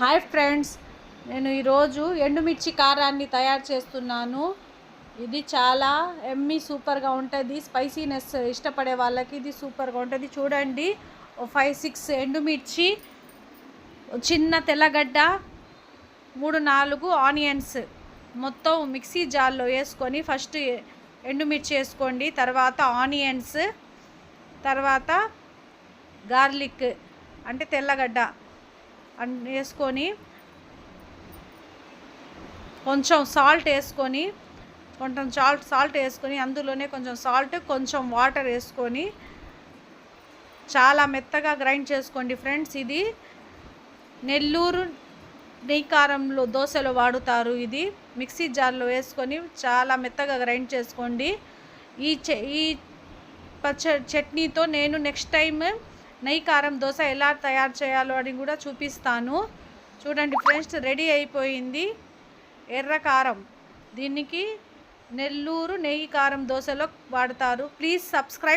Hi friends, నేను ఈరోజు ఎండుమిర్చి కారాన్ని తయారు చేస్తున్నాను. ఇది చాలా సూపర్గా ఉంటుంది. స్పైసీనెస్ ఇష్టపడే వాళ్ళకి ఇది సూపర్గా ఉంటుంది. చూడండి, 5-6 ఎండుమిర్చి, చిన్న తెల్లగడ్డ, 3-4 ఆనియన్స్ మొత్తం మిక్సీ జార్లో వేసుకొని ఫస్ట్ ఎండుమిర్చి వేసుకోండి. తర్వాత ఆనియన్స్, తర్వాత గార్లిక్ అంటే తెల్లగడ్డ వేసుకొని కొంచెం సాల్ట్ వేసుకొని అందులోనే కొంచెం సాల్ట్, కొంచెం వాటర్ వేసుకొని చాలా మెత్తగా గ్రైండ్ చేసుకోండి ఫ్రెండ్స్. ఇది నెల్లూరు నెయ్యి కారంలో దోశలో వాడుతారు. ఇది మిక్సీ జార్లో వేసుకొని చాలా మెత్తగా గ్రైండ్ చేసుకోండి. ఈ చట్నీతో నేను నెక్స్ట్ టైం నెయ్యి కారం దోశ ఎలా తయారు చేయాలో అని కూడా చూపిస్తాను. చూడండి ఫ్రెండ్స్, రెడీ అయిపోయింది ఎర్ర కారం. దీనికి నెల్లూరు నెయ్యి కారం దోశలో వాడతారు. Please subscribe.